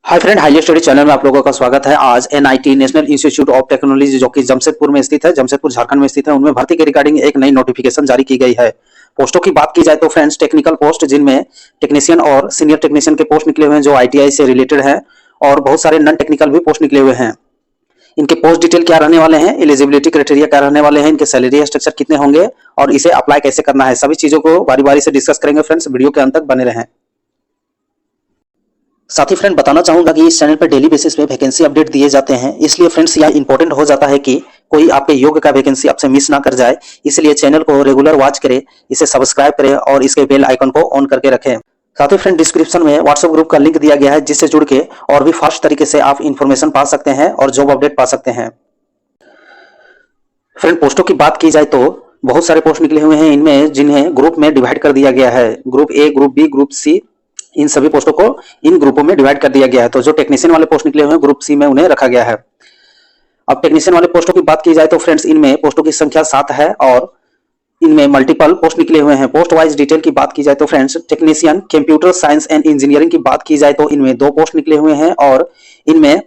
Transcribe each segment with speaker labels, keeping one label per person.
Speaker 1: Hi friend, highly study channel में आप लोगों का स्वागत है। आज NIT national institute of technology जो कि जमशेदपुर में स्थित है, जमशेदपुर झारखंड में स्थित है, उनमें भर्ती के रिगार्डिंग एक नई नोटिफिकेशन जारी की गई है। पोस्टों की बात की जाए तो फ्रेंड्स, टेक्निकल पोस्ट जिनमें टेक्नीशियन और सीनियर टेक्नीशियन के पोस्ट निकले हुए हैं जो आईटीआई से रिलेटेड है, और बहुत सारे नॉन टेक्निकल भी पोस्ट निकले हुए हैं। इनके पोस्ट डिटेल क्या रहने वाले हैं, एलिजिबिलिटी क्राइटेरिया क्या रहने वाले हैं, इनके सैलरी स्ट्रक्चर कितने होंगे और इसे अप्लाई कैसे करना है, सभी चीजों को बारी बारी से डिस्कस करेंगे फ्रेंड्स। वीडियो के अंत तक बने रहें। साथ ही फ्रेंड बताना चाहूंगा कि इस चैनल पर डेली बेसिस पे वैकेंसी अपडेट दिए जाते हैं, इसलिए फ्रेंड्स यह इंपॉर्टेंट हो जाता है कि कोई आपके योग्य का वैकेंसी आपसे मिस ना कर जाए। इसलिए चैनल को रेगुलर वॉच करें, इसे सब्सक्राइब करें और इसके बेल आइकन को ऑन करके रखें। साथ ही फ्रेंड डिस्क्रिप्शन में व्हाट्सएप ग्रुप का लिंक दिया गया है, जिससे जुड़ के और भी फास्ट तरीके से आप इन्फॉर्मेशन पा सकते हैं और जॉब अपडेट पा सकते हैं। फ्रेंड पोस्टों की बात की जाए तो बहुत सारे पोस्ट निकले हुए हैं इनमें, जिन्हें ग्रुप में डिवाइड कर दिया गया है। Group A, group B, group C, इन सभी पोस्टों को इन ग्रुपों में डिवाइड कर दिया गया है। तो जो टेक्नीशियन वाले पोस्ट निकले हुए हैं ग्रुप सी में, उन्हें रखा गया है। अब टेक्नीशियन वाले पोस्टों की बात की जाए तो फ्रेंड्स, इनमें पोस्टों की संख्या 7 है और इनमें मल्टीपल पोस्ट निकले हुए हैं। पोस्ट वाइज डिटेल की बात की जाए तो friends, technician computer science and engineering की बात की जाए तो इनमें 2 पोस्ट निकले हुए हैं, और इनमें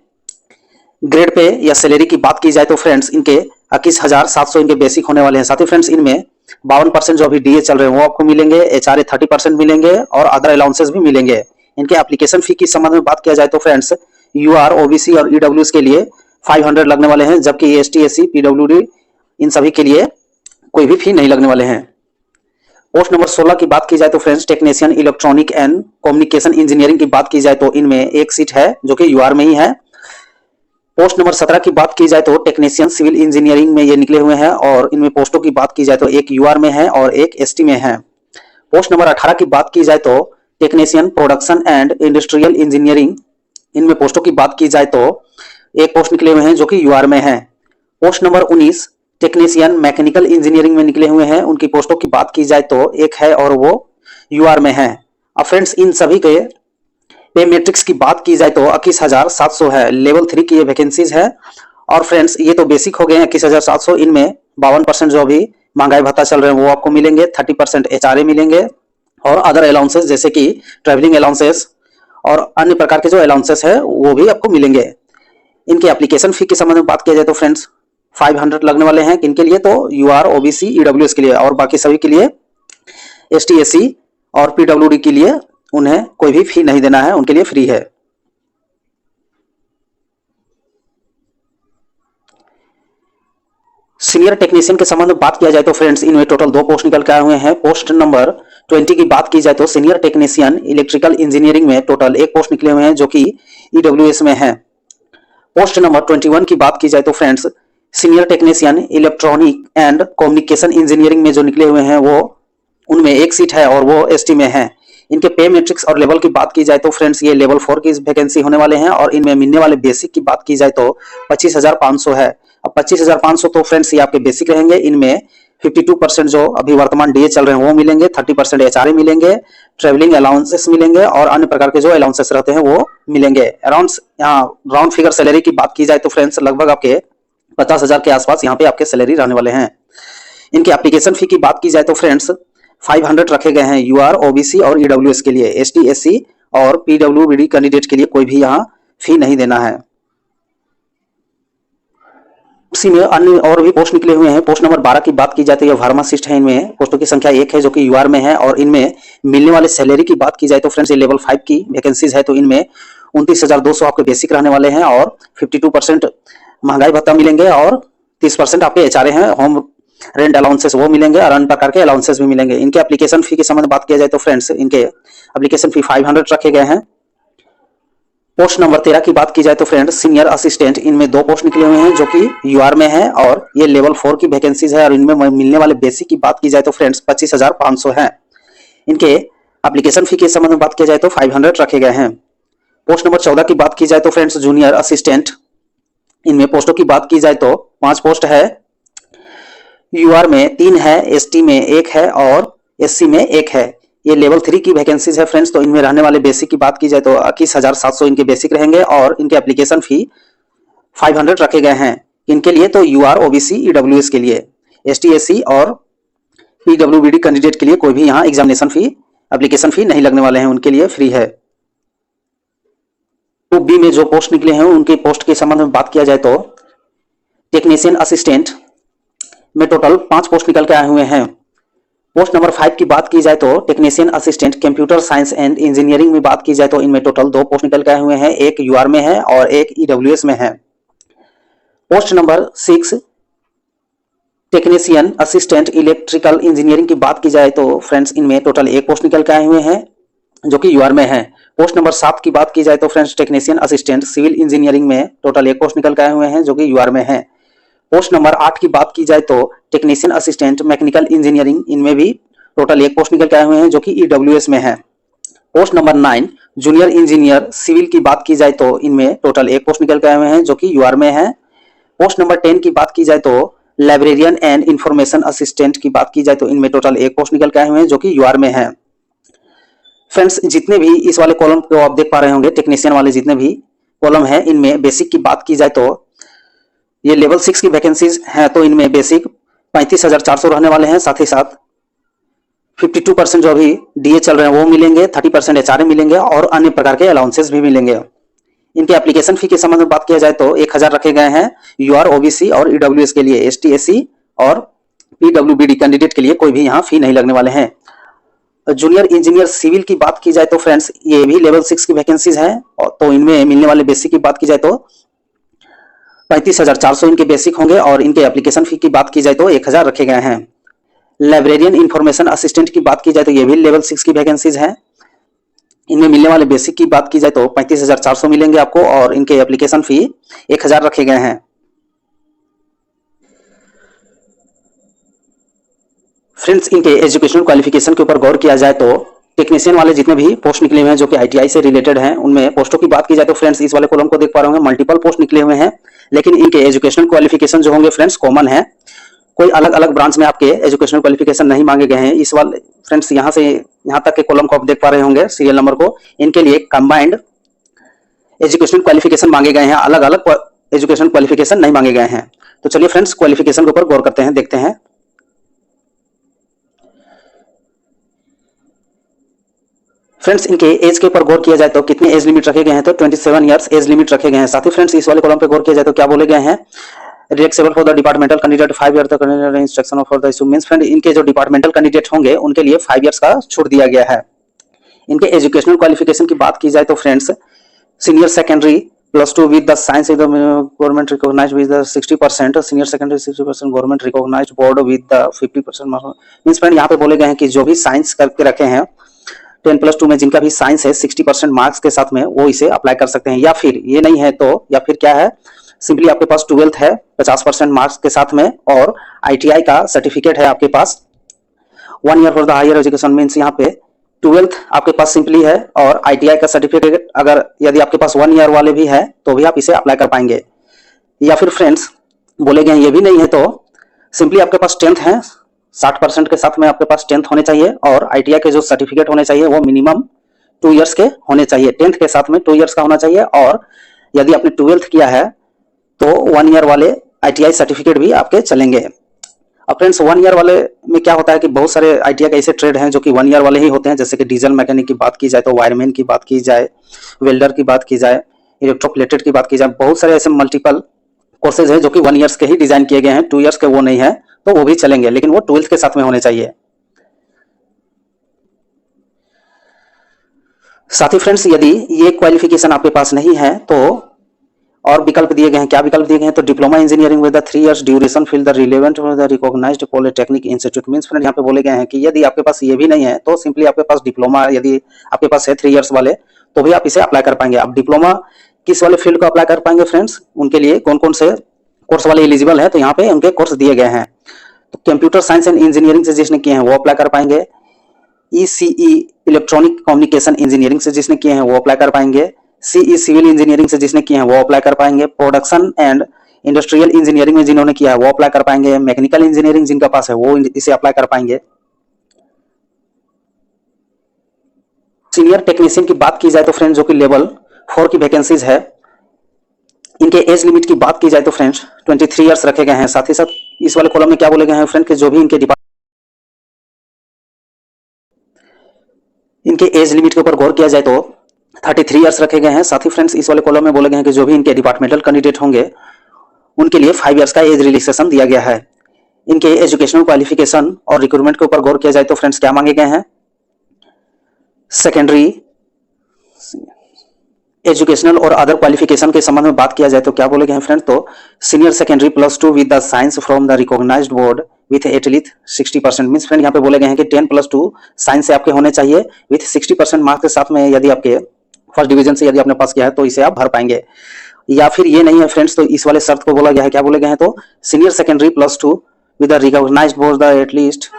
Speaker 1: ग्रेड पे या सैलरी की बात की जाए तो फ्रेंड्स, इनके 21,700 इनके बेसिक होने वाले हैं। साथ ही फ्रेंड्स, इनमें 52% जो अभी डीए चल रहे हैं वो आपको मिलेंगे, एचआरए 30% मिलेंगे और अदर अलाउंसेस भी मिलेंगे। इनके एप्लीकेशन फी की संबंध में बात किया जाए तो फ्रेंड्स, यूआर, ओबीसी और ईडब्ल्यूएस के लिए 500 लगने वाले हैं, जबकि एसटी, एससी, पीडब्ल्यूडी इन सभी के लिए कोई भी फी नहीं लगने वाले हैं। पोस्ट नंबर 16 की बात की जाए तो friends, technician electronic and communication engineering की बात की जाए तो इनमें एक सीट है जो कि यूआर में ही है। पोस्ट नंबर 17 की बात की जाए तो टेक्नीशियन सिविल इंजीनियरिंग में ये निकले हुए हैं, और इनमें पोस्टों की बात की जाए तो एक यूआर में है और एक एसटी में है। पोस्ट नंबर 18 की बात की जाए तो technician production and industrial engineering, इनमें पोस्टों की बात की जाए तो एक पोस्ट निकले हुए हैं जो कि यूआर में है। Post number 19 technician mechanical engineering में निकले हुए हैं, उनकी पोस्टों की बात की जाए तो एक है और वो यूआर में है। अब फ्रेंड्स, इन सभी के पे मैट्रिक्स की बात की जाए तो 21,700 है। लेवल 3 की ये वैकेंसीज है, और फ्रेंड्स ये तो बेसिक हो गए हैं 21,700। इनमें 52% जो अभी महंगाई भत्ता चल रहे हैं वो आपको मिलेंगे, 30% एचआरए मिलेंगे और अदर अलाउंसेस जैसे कि ट्रैवलिंग अलाउंसेस और अन्य प्रकार के जो अलाउंसेस है वो भी आपको मिलेंगे। इनके एप्लीकेशन फी के संबंध में बात किया जाए तो फ्रेंड्स 500 लगने वाले हैं। किनके लिए? तो यूआर, ओबीसी, ईडब्ल्यूएस के लिए, और बाकी सभी के लिए एसटी, एससी और पीडब्ल्यूडी के लिए उन्हें कोई भी फी नहीं देना है, उनके लिए फ्री है। सीनियर टेक्नीशियन के संबंध में बात किया जाए तो फ्रेंड्स, इनमें टोटल 2 पोस्ट निकल के आए हुए हैं। पोस्ट नंबर 20 की बात की जाए तो सीनियर टेक्नीशियन इलेक्ट्रिकल इंजीनियरिंग में टोटल एक पोस्ट निकले हुए हैं जो कि ईडब्ल्यूएस में है। पोस्ट नंबर 21 की बात की जाए तो friends, senior technician electronic and communication engineering में जो निकले हुए हैं वो उनमें एक सीट है और वो एसटी में है। इनके पे मैट्रिक्स और लेवल की बात की जाए तो फ्रेंड्स, ये लेवल 4 की वैकेंसी होने वाले हैं, और इनमें मिलने वाले बेसिक की बात की जाए तो 25,500 है। अब 25,500 तो फ्रेंड्स ये आपके बेसिक रहेंगे। इनमें 52% जो अभी वर्तमान डीए चल रहे हैं वो मिलेंगे, 30% एचआरए मिलेंगे, ट्रेवलिंग अलाउंसेस मिलेंगे और अन्य प्रकार के जो अलाउंसेस रहते हैं वो मिलेंगे। अराउंड राउंड फिगर सैलरी की बात की जाए तो फ्रेंड्स, लगभग आपके 50,000 के आसपास यहाँ पे आपके सैलरी रहने वाले हैं। इनके एप्लीकेशन फी की बात की जाए तो फ्रेंड्स 500 रखे गए हैं यूआर, ओबीसी और ईडब्ल्यूएस के लिए। एसटी, एससी और पीडब्ल्यूडी कैंडिडेट के लिए कोई भी यहाँ फी नहीं देना है। उसी में अन्य और भी पोस्ट निकले हुए हैं। पोस्ट नंबर 12 की बात की जाती है, फार्मासिस्ट है। इनमें पोस्टों की संख्या 1 है जो कि यूआर में है, और इनमें मिलने वाले सैलरी की बात की जाए तो फ्रेंड्स, ये लेवल 5 की वैकेंसीज है, तो इनमें 29,200 आपके बेसिक रहने वाले हैं, और 52% महंगाई भत्ता मिलेंगे और 30% आपके एचआरए हैं, होम रेंट अलाउंसेस वो मिलेंगे और अन्य प्रकार के अलाउंसेस भी मिलेंगे। इनके एप्लीकेशन फी के संबंध में बात किया जाए तो फ्रेंड्स, इनके एप्लीकेशन फी 500 रखे गए हैं। पोस्ट नंबर 13 की बात की जाए तो फ्रेंड्स, सीनियर असिस्टेंट, इनमें 2 पोस्ट निकले हुए हैं जो कि यूआर में है, और ये लेवल 4 की वैकेंसीज है, और इनमें मिलने वाले बेसिक की बात की जाए तो फ्रेंड्स 25,500 है। इनके एप्लीकेशन फी के संबंध में बात किया जाए तो 500 रखे गए हैं। पोस्ट नंबर 14 की बात की जाए तो फ्रेंड्स, जूनियर असिस्टेंट, इनमें पोस्टों की बात की जाए तो 5 पोस्ट है। यूआर में 3 है, एसटी में 1 है और एससी में 1 है। ये लेवल 3 की वैकेंसीज है फ्रेंड्स, तो इनमें रहने वाले बेसिक की बात की जाए तो 21,700 इनके बेसिक रहेंगे, और इनके एप्लीकेशन फी 500 रखे गए हैं। इनके लिए तो यूआर, ओबीसी, ईडब्ल्यूएस के लिए, एसटी, एससी और पीडब्ल्यूडी कैंडिडेट के लिए कोई भी यहाँ एग्जामिनेशन फी, एप्लीकेशन फी नहीं लगने वाले हैं, उनके लिए फ्री है। ग्रुप बी में जो पोस्ट निकले हैं उनके पोस्ट के संबंध में बात किया जाए तो टेक्नीशियन असिस्टेंट में टोटल 5 पोस्ट निकल के आए हुए हैं। पोस्ट नंबर 5 की बात की जाए तो technician assistant computer science and engineering में बात की जाए तो इनमें टोटल 2 पोस्ट निकल के आए हुए हैं, एक यूआर में है और एक ईडब्ल्यूएस में है। Post number 6 technician assistant electrical engineering की बात की जाए तो फ्रेंड्स इनमें टोटल 1 पोस्ट निकल के आए हुए हैं जो कि यूआर में है। पोस्ट नंबर 7 की बात की जाए तो friends technician assistant civil engineering में टोटल 1 पोस्ट निकल के आए हुए हैं जो कि यूआर में है। पोस्ट नंबर 8 की बात की जाए तो टेक्नीशियन असिस्टेंट मैकेनिकल इंजीनियरिंग, इनमें भी टोटल 1 पोस्ट निकल के आए हुए हैं जो कि ईडब्ल्यूएस में है। Post number 9 junior engineer civil की बात की जाए तो इनमें टोटल 1 पोस्ट निकल के आए हुए हैं जो कि यूआर में है। पोस्ट नंबर 10 की बात की जाए तो लाइब्रेरियन एंड इंफॉर्मेशन असिस्टेंट की बात की जाए तो इनमें टोटल 1 पोस्ट निकल के आए हुए हैं जो कि यूआर में है। फ्रेंड्स, जितने भी इस वाले कॉलम को आप देख पा रहे होंगे, टेक्नीशियन वाले जितने भी कॉलम है, इनमें बेसिक की बात की जाए तो ये लेवल 6 की वैकेंसीज हैं तो इनमें बेसिक 35,400 रहने वाले हैं। साथ ही साथ 52% जो अभी डीए चल रहे हैं वो मिलेंगे, 30% एचआरए मिलेंगे और अन्य प्रकार के अलाउंसेस भी मिलेंगे। इनके एप्लीकेशन फी के संबंध में बात किया जाए तो 1000 रखे गए हैं यूआर, ओबीसी और ईडब्ल्यूएस के लिए। एसटी, एससी और पीडब्ल्यूबीडी कैंडिडेट के लिए कोई भी यहाँ फी नहीं लगने वाले हैं। जूनियर इंजीनियर सिविल की बात की जाए तो फ्रेंड्स ये भी लेवल 6 की वैकेंसीज हैं तो इनमें मिलने वाले बेसिक की बात की जाए तो 35,400 इनके बेसिक होंगे और इनके एप्लीकेशन फी की बात की जाए तो 1000 रखे गए हैं। लाइब्रेरियन इंफॉर्मेशन असिस्टेंट की बात की जाए तो ये भी लेवल 6 की वैकेंसीज हैं। इनमें मिलने वाले बेसिक की बात की जाए तो 35,400 मिलेंगे आपको और इनके एप्लीकेशन फी 1000 रखे गए हैं। फ्रेंड्स, इनके एजुकेशनल क्वालिफिकेशन के ऊपर गौर किया जाए तो टेक्नीशियन वाले जितने भी पोस्ट निकले हुए हैं जो कि आईटीआई से रिलेटेड हैं, उनमें पोस्टों की बात की जाए तो फ्रेंड्स इस वाले कॉलम को देख पा रहे होंगे, मल्टीपल पोस्ट निकले हुए हैं, लेकिन इनके एजुकेशनल क्वालिफिकेशन जो होंगे फ्रेंड्स कॉमन है। कोई अलग अलग ब्रांच में आपके एजुकेशनल क्वालिफिकेशन नहीं मांगे गए हैं। इस वाले फ्रेंड्स यहाँ से यहाँ तक के कॉलम को आप देख पा रहे होंगे, सीरियल नंबर को, इनके लिए कंबाइंड एजुकेशनल क्वालिफिकेशन मांगे गए हैं, अलग अलग एजुकेशनल क्वालिफिकेशन नहीं मांगे गए हैं। तो चलिए फ्रेंड्स क्वालिफिकेशन के ऊपर गौर करते हैं, देखते हैं। फ्रेंड्स, इनके एज के ऊपर गौर किया जाए तो कितने एज लिमिट रखे गए हैं तो 27 इयर्स एज लिमिट रखे गए हैं। साथ ही फ्रेंड्स इस वाले कॉलम पे गौर किया जाए तो क्या बोले गए हैं, relaxable for the departmental candidate 5 year तक instruction for the issue means friend इनके जो डिपार्टमेंटल कैंडिडेट होंगे उनके लिए 5 इयर्स का छूट दिया गया है। इनके एजुकेशनल क्वालिफिकेशन की बात की जाए तो friends senior secondary +2 with the science the government recognised with the 60%, senior secondary 60% government recognised board with the 50% means friend यहाँ पे बोले गए हैं कि जो भी साइंस करके रखे हैं 10+2 में जिनका भी साइंस है 60% मार्क्स के साथ में वो इसे अप्लाई कर सकते हैं, या फिर ये नहीं है तो या फिर क्या है, सिंपली आपके पास 12th है 50% मार्क्स के साथ में और आईटीआई का सर्टिफिकेट है आपके पास 1 year for the higher education means यहाँ पे 12th आपके पास सिंपली है और आईटीआई का सर्टिफिकेट अगर यदि आपके पास 1 ईयर वाले भी है तो भी आप इसे अप्लाई कर पाएंगे। या फिर फ्रेंड्स बोले गए ये भी नहीं है तो सिंपली आपके पास 10th है, 60% के साथ में आपके पास 10th होने चाहिए और आईटीआई के जो सर्टिफिकेट होने चाहिए वो मिनिमम 2 इयर्स के होने चाहिए, 10th के साथ में 2 इयर्स का होना चाहिए और यदि आपने 12th किया है तो 1 ईयर वाले आईटीआई सर्टिफिकेट भी आपके चलेंगे। अब फ्रेंड्स 1 ईयर वाले में क्या होता है कि बहुत सारे आईटीआई के ऐसे ट्रेड हैं जो कि 1 ईयर वाले ही होते हैं, जैसे कि डीजल मैकेनिक की बात की जाए तो वायरमैन की बात की जाए, वेल्डर की बात की जाए, इलेक्ट्रोप्लेटेड की बात की जाए, बहुत सारे ऐसे मल्टीपल कोर्सेज हैं जो कि 1 ईयर्स के ही डिजाइन किए गए हैं, 2 इयर्स के वो नहीं है तो वो भी चलेंगे, लेकिन वो 12th के साथ में होने चाहिए। साथ ही फ्रेंड्स यदि ये क्वालिफिकेशन आपके पास नहीं है तो और विकल्प दिए गए हैं, क्या विकल्प दिए गए हैं तो diploma engineering with 3 years duration field the relevant for the recognised polytechnic institute means friend यहाँ पे बोले गए हैं कि यदि आपके पास ये भी नहीं है तो सिंपली आपके पास डिप्लोमा यदि आपके पास है 3 इयर्स वाले तो भी आप इसे अप्लाई कर पाएंगे। आप डिप्लोमा किस वाले फील्ड को अप्लाई कर पाएंगे फ्रेंड्स, उनके लिए कौन कौन से कोर्स वाले एलिजिबल है तो यहाँ पे उनके कोर्स दिए गए हैं। तो कंप्यूटर साइंस एंड इंजीनियरिंग से जिसने किए हैं वो अप्लाई कर पाएंगे, ईसीई इलेक्ट्रॉनिक कम्युनिकेशन इंजीनियरिंग से जिसने किए हैं वो अप्लाई कर पाएंगे, सीई सिविल इंजीनियरिंग से जिसने किए हैं वो अप्लाई कर पाएंगे, प्रोडक्शन एंड इंडस्ट्रियल इंजीनियरिंग में जिन्होंने किया है वो अप्लाई कर पाएंगे, मैकेनिकल इंजीनियरिंग जिनका पास है वो इसे अप्लाई कर पाएंगे। सीनियर टेक्नीशियन की बात की जाए तो फ्रेंड्स जो कि लेवल 4 की वैकेंसीज है, इनके एज लिमिट की बात की जाए तो फ्रेंड्स 23 इयर्स रखे गए हैं। साथ ही साथ इस वाले कॉलम में क्या बोले गए हैं फ्रेंड कि जो भी इनके एज लिमिट के ऊपर गौर किया जाए तो 33 ईयर्स रखे गए हैं। साथ ही फ्रेंड्स इस वाले कॉलम में बोले गए हैं कि जो भी इनके डिपार्टमेंटल कैंडिडेट होंगे उनके लिए 5 ईयर्स का एज रिलैक्सेशन दिया गया है। इनके एजुकेशनल क्वालिफिकेशन और रिक्रूटमेंट के ऊपर गौर किया जाए तो फ्रेंड्स क्या मांगे गए हैं, सेकेंडरी एजुकेशनल और अदर क्वालिफिकेशन के संबंध में बात किया जाए तो क्या बोले गए हैं फ्रेंड्स, तो senior secondary +2 with the science from the recognised board with at least 60%। Means friend यहाँ पे बोले गए हैं कि 10+2 साइंस से आपके होने चाहिए विथ 60% मार्क्स के साथ में। यदि आपके फर्स्ट डिवीजन से यदि आपने पास किया है तो इसे आप भर पाएंगे। या फिर ये नहीं है फ्रेंड्स, तो इस वाले शर्त को बोला गया है, क्या बोले गए हैं, तो senior secondary +2 with the recognised board the at least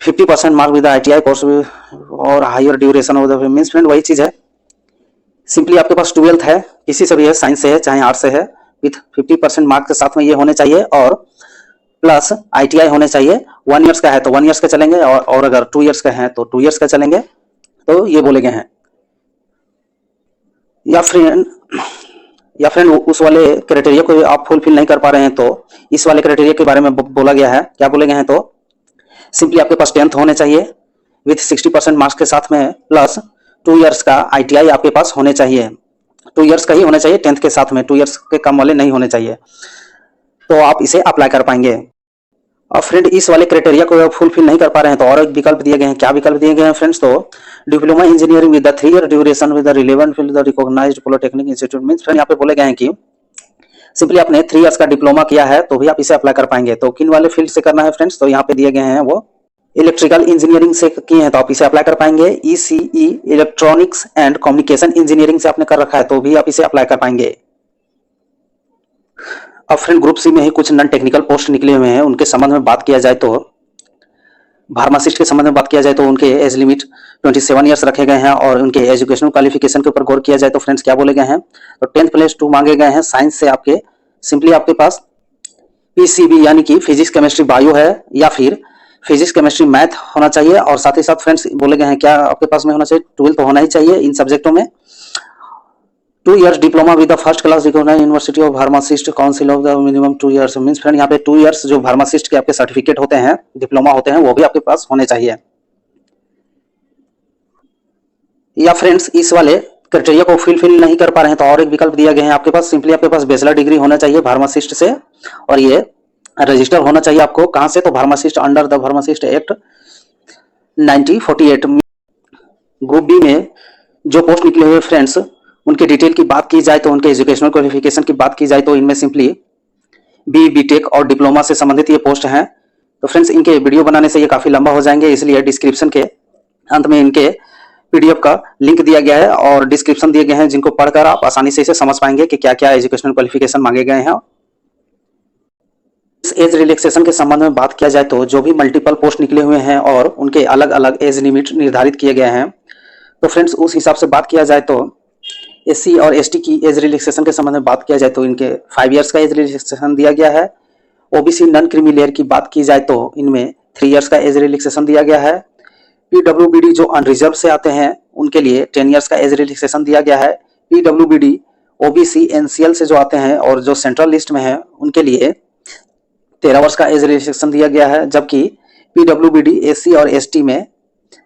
Speaker 1: 50% mark with ITI course और higher duration of the. Means friend वही चीज है, सिंपली आपके पास 12th है, किसी से भी है, साइंस से है चाहे आर्ट्स से है, विथ 50% मार्क्स के साथ में ये होने चाहिए और प्लस ITI होने चाहिए। 1 ईयर्स का है तो 1 ईयर्स का चलेंगे और अगर 2 ईयर्स का है तो 2 ईयर्स का चलेंगे। तो ये बोले गए हैं। या फ्रेंड उस वाले क्राइटेरिया को आप फुलफिल नहीं कर पा रहे हैं तो इस वाले क्राइटेरिया के बारे में बोला गया है, क्या बोले गए हैं, तो सिंपली आपके पास 10th होने चाहिए विथ 60% मार्क्स के साथ में प्लस 2 ईयर्स का ITI आपके पास होने चाहिए। 2 ईयर्स का ही होना चाहिए 10th के साथ में, 2 ईयर्स के कम वाले नहीं होने चाहिए, तो आप इसे अप्लाई कर पाएंगे। और फ्रेंड इस वाले क्राइटेरिया को आप फुलफिल नहीं कर पा रहे हैं तो और एक विकल्प दिए गए हैं। क्या विकल्प दिए गए हैं फ्रेंड्स, तो diploma engineering with the 3 year duration with the relevant field the recognised polytechnic institute. Means friend यहाँ पे बोले गए हैं कि सिंपली आपने 3 ईयर्स का डिप्लोमा किया है तो भी आप इसे अप्लाई कर पाएंगे। तो किन वाले फील्ड से करना है फ्रेंड्स, तो यहाँ पे दिए गए हैं वो इलेक्ट्रिकल इंजीनियरिंग से किए हैं तो आप इसे अप्लाई कर पाएंगे। ECE electronics and communication engineering से आपने कर रखा है तो भी आप इसे अप्लाई कर पाएंगे। अब फ्रेंड ग्रुप सी में ही कुछ नॉन टेक्निकल पोस्ट निकले हुए हैं, उनके संबंध में बात किया जाए तो फार्मासिस्ट के संबंध में बात किया जाए तो उनके एज लिमिट 27 ईयर्स रखे गए हैं और उनके एजुकेशनल क्वालिफिकेशन के ऊपर गौर किया जाए तो फ्रेंड्स क्या बोले गए हैं, तो 10+2 मांगे गए हैं। साइंस से आपके सिंपली आपके पास PCB यानी कि फिजिक्स केमिस्ट्री बायो है या फिर फिजिक्स केमिस्ट्री मैथ होना चाहिए। और साथ ही साथ फ्रेंड्स बोले गए हैं क्या आपके पास में होना चाहिए, 12 तो होना ही चाहिए इन सब्जेक्टों में। 2 years diploma with the first class recognised university of pharmacist council of the minimum 2 years. Means friend यहाँ पे 2 ईयर्स जो फार्मासिस्ट के आपके सर्टिफिकेट होते हैं, डिप्लोमा होते हैं, वो भी आपके पास होने चाहिए। या फ्रेंड्स इस वाले क्राइटेरिया को फुलफिल नहीं कर पा रहे हैं तो और एक विकल्प दिया गया है आपके पास, सिंपली आपके पास बैचलर डिग्री होना चाहिए फार्मासिस्ट से और ये रजिस्टर होना चाहिए आपको कहां से, तो pharmacist under the pharmacist act 1948। Group B में जो पोस्ट निकले हुए फ्रेंड्स उनके डिटेल की बात की जाए तो उनके एजुकेशनल क्वालिफिकेशन की बात की जाए तो इनमें सिंपली BTech और डिप्लोमा से संबंधित ये पोस्ट हैं। तो फ्रेंड्स इनके वीडियो बनाने से ये काफी लंबा हो जाएंगे, इसलिए डिस्क्रिप्शन के अंत में इनके PDF का लिंक दिया गया है और डिस्क्रिप्शन दिए गए हैं जिनको पढ़कर आप आसानी से इसे समझ पाएंगे कि क्या क्या एजुकेशनल क्वालिफिकेशन मांगे गए हैं। इस एज रिलैक्सेशन के संबंध में बात किया जाए तो जो भी मल्टीपल पोस्ट निकले हुए हैं और उनके अलग अलग एज लिमिट निर्धारित किए गए हैं, तो फ्रेंड्स उस हिसाब से बात किया जाए तो SC और ST की एज रिलैक्सेशन के संबंध में बात किया जाए तो इनके 5 ईयर्स का एज रिलैक्सेशन दिया गया है। OBC नॉन क्रीमी लेयर की बात की जाए तो इनमें 3 ईयर्स का एज रिलैक्सेशन दिया गया है। PWBD जो अनरिजर्व से आते हैं उनके लिए 10 ईयर्स का एज रिलैक्सेशन दिया गया है। PWBD OBC NCL से जो आते हैं और जो सेंट्रल लिस्ट में है उनके लिए 13 वर्ष का एज रिलैक्सेशन दिया गया है, जबकि PWBD SC और ST में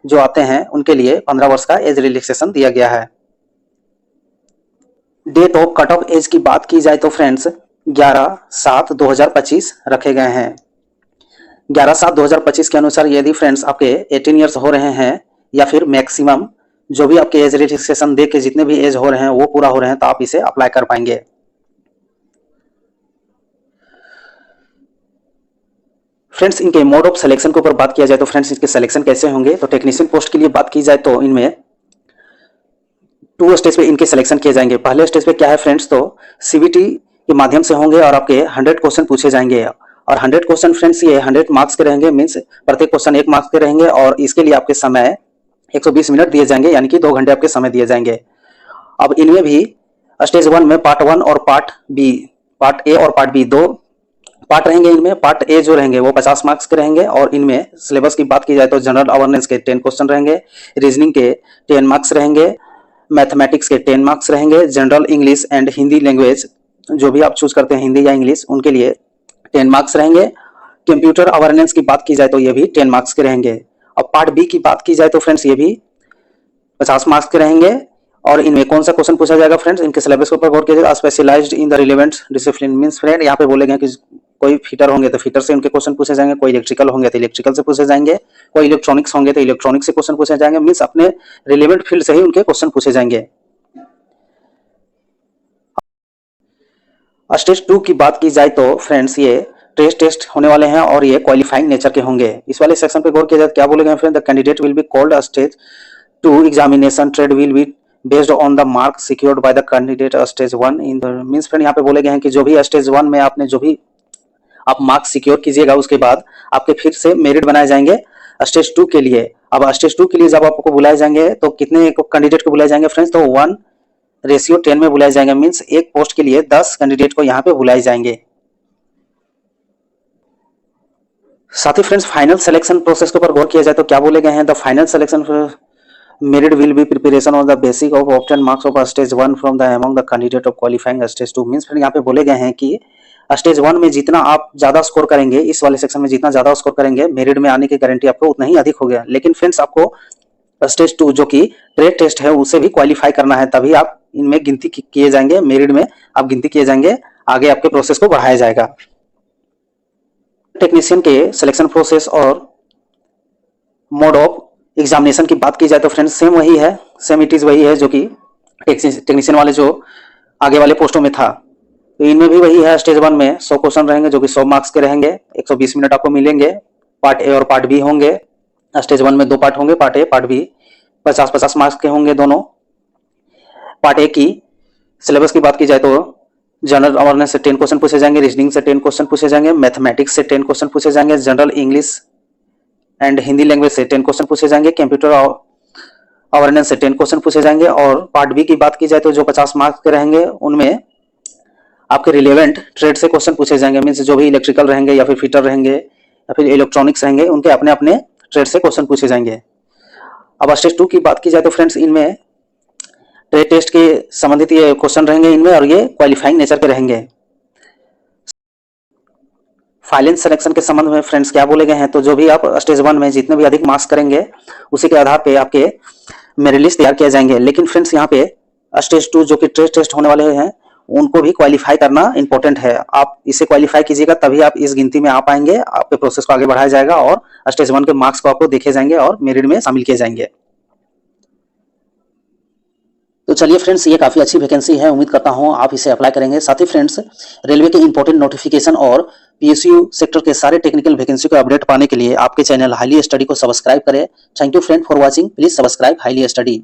Speaker 1: जो आते हैं उनके लिए 15 वर्ष का एज रिलैक्सेशन दिया गया है। Date of cut off age की बात की जाए तो फ्रेंड्स 11/7/2025 रखे गए हैं। 11/7/2025 के अनुसार यदि फ्रेंड्स आपके 18 ईयर्स हो रहे हैं या फिर मैक्सिमम जो भी आपके एज रिलैक्सेशन दे के जितने भी एज हो रहे हैं वो पूरा हो रहे हैं तो आप इसे अप्लाई कर पाएंगे। फ्रेंड्स इनके मोड ऑफ सिलेक्शन के ऊपर बात किया जाए तो फ्रेंड्स इसके सिलेक्शन कैसे होंगे, तो टेक्नीशियन पोस्ट के लिए बात की जाए तो इनमें 2 स्टेज पे इनके सिलेक्शन किए जाएंगे। पहले स्टेज पे क्या है फ्रेंड्स, तो CBT के माध्यम से होंगे और आपके 100 क्वेश्चन पूछे जाएंगे और 100 क्वेश्चन फ्रेंड्स ये 100 मार्क्स के रहेंगे। मींस प्रत्येक क्वेश्चन 1 मार्क्स के रहेंगे और इसके लिए आपके समय 120 मिनट दिए जाएंगे, यानी कि 2 घंटे आपके समय दिए जाएंगे। अब इनमें भी स्टेज 1 में पार्ट 1 और पार्ट B, पार्ट A और पार्ट B 2 पार्ट रहेंगे। इनमें पार्ट A जो रहेंगे वो 50 मार्क्स के रहेंगे और इनमें सिलेबस की बात की जाए तो जनरल अवेयरनेस के 10 क्वेश्चन रहेंगे, रीजनिंग के 10 मार्क्स रहेंगे, मैथमेटिक्स के 10 मार्क्स रहेंगे, general English and Hindi language जो भी आप चूज करते हैं हिंदी या इंग्लिश उनके लिए 10 मार्क्स रहेंगे। कंप्यूटर अवेयरनेस की बात की जाए तो ये भी 10 मार्क्स के रहेंगे। अब पार्ट B की बात की जाए तो फ्रेंड्स ये भी 50 मार्क्स के रहेंगे और इनमें कौन सा क्वेश्चन पूछा जाएगा फ्रेंड्स, इनके सिलेबस के ऊपर गौर कीजिएगा। Specialised in the relevant discipline means friend यहाँ पे बोले गए कि कोई फिटर होंगे तो फिटर से उनके क्वेश्चन पूछे जाएंगे, कोई इलेक्ट्रिकल होंगे तो इलेक्ट्रिकल से पूछे जाएंगे, कोई इलेक्ट्रॉनिक्स होंगे तो इलेक्ट्रॉनिक्स से क्वेश्चन पूछे जाएंगे, मींस अपने रिलेवेंट फील्ड से ही उनके क्वेश्चन पूछे जाएंगे। स्टेज 2 की बात की जाए तो फ्रेंड्स ये टेस्ट होने वाले हैं और ये क्वालिफाइंग नेचर के होंगे। इस वाले सेक्शन पे गौर किया जाए क्या बोले गए friend, the candidate will be called stage 2 examination trade will be based on the mark secured by the candidate stage 1 in the means friend यहाँ पे बोले गए हैं कि जो भी स्टेज 1 में आपने जो भी आप मार्क्स सिक्योर कीजिएगा उसके बाद आपके फिर से मेरिट बनाए जाएंगे स्टेज 2 के लिए। अब स्टेज 2 के लिए जब आपको बुलाए जाएंगे तो कितने कैंडिडेट को बुलाए जाएंगे फ्रेंड्स, तो 1:10 में बुलाए जाएंगे, मींस एक पोस्ट के लिए 10 कैंडिडेट को यहाँ पे बुलाए जाएंगे। साथ ही फ्रेंड्स फाइनल सिलेक्शन प्रोसेस के ऊपर गौर किया जाए तो क्या बोले गए हैं, the final selection merit will be preparation on the basic of obtain marks of stage 1 from the among the candidate of qualifying stage 2 means friend यहाँ पे बोले गए हैं कि स्टेज 1 में जितना आप ज्यादा स्कोर करेंगे, इस वाले सेक्शन में जितना ज्यादा स्कोर करेंगे मेरिट में आने की गारंटी आपको उतना ही अधिक हो गया। लेकिन फ्रेंड्स आपको स्टेज 2 जो कि ट्रेड टेस्ट है उसे भी क्वालिफाई करना है, तभी आप इनमें गिनती किए जाएंगे, मेरिट में आप गिनती किए जाएंगे, आगे आपके प्रोसेस को बढ़ाया जाएगा। टेक्नीशियन के सिलेक्शन प्रोसेस और मोड ऑफ एग्जामिनेशन की बात की जाए तो फ्रेंड्स सेम वही है, सेम इट इज वही है जो कि टेक्नीशियन वाले जो आगे वाले पोस्टों में था। तो इनमें भी वही है, स्टेज 1 में 100 क्वेश्चन रहेंगे जो कि 100 मार्क्स के रहेंगे, 120 मिनट आपको मिलेंगे। पार्ट ए और पार्ट बी होंगे, स्टेज 1 में 2 पार्ट होंगे, part A part B, 50-50 marks के होंगे दोनों। पार्ट ए की सिलेबस की बात की जाए तो जनरल अवेयरनेस से 10 क्वेश्चन पूछे जाएंगे, रीजनिंग से 10 क्वेश्चन पूछे जाएंगे, मैथमेटिक्स से 10 क्वेश्चन पूछे जाएंगे, general English and Hindi language से 10 क्वेश्चन पूछे जाएंगे, कंप्यूटर अवेयरनेस से 10 क्वेश्चन पूछे जाएंगे। और पार्ट बी की बात की जाए तो जो 50 मार्क्स के रहेंगे उनमें आपके रिलेवेंट ट्रेड से क्वेश्चन पूछे जाएंगे, मींस जो भी इलेक्ट्रिकल रहेंगे या फिर फिटर रहेंगे या फिर इलेक्ट्रॉनिक्स रहेंगे उनके अपने अपने ट्रेड से क्वेश्चन पूछे जाएंगे। अब स्टेज 2 की बात की जाए तो फ्रेंड्स इनमें ट्रेड टेस्ट के संबंधित ये क्वेश्चन रहेंगे इनमें और ये क्वालिफाइंग नेचर के रहेंगे। फाइनल सिलेक्शन के संबंध में फ्रेंड्स क्या बोले गए हैं, तो जो भी आप स्टेज 1 में जितने भी अधिक मार्क्स करेंगे उसी के आधार पे आपके मेरिट लिस्ट तैयार किया जाएंगे। लेकिन फ्रेंड्स यहाँ पे स्टेज 2 जो कि ट्रेड टेस्ट होने वाले हैं उनको भी क्वालिफाई करना इंपॉर्टेंट है। आप इसे क्वालिफाई कीजिएगा तभी आप इस गिनती में आ पाएंगे, आपके प्रोसेस को आगे बढ़ाया जाएगा और स्टेज 1 के मार्क्स को आपको देखे जाएंगे और मेरिट में शामिल किए जाएंगे। तो चलिए फ्रेंड्स ये काफी अच्छी वैकेंसी है, उम्मीद करता हूं आप इसे अप्लाई करेंगे। साथ ही फ्रेंड्स रेलवे के इंपॉर्टेंट नोटिफिकेशन और पीएसयू सेक्टर के सारे टेक्निकल वैकेंसी को अपडेट पाने के लिए आपके चैनल हाईली स्टडी को सब्सक्राइब करें। Thank you friend for watching, please subscribe highly study.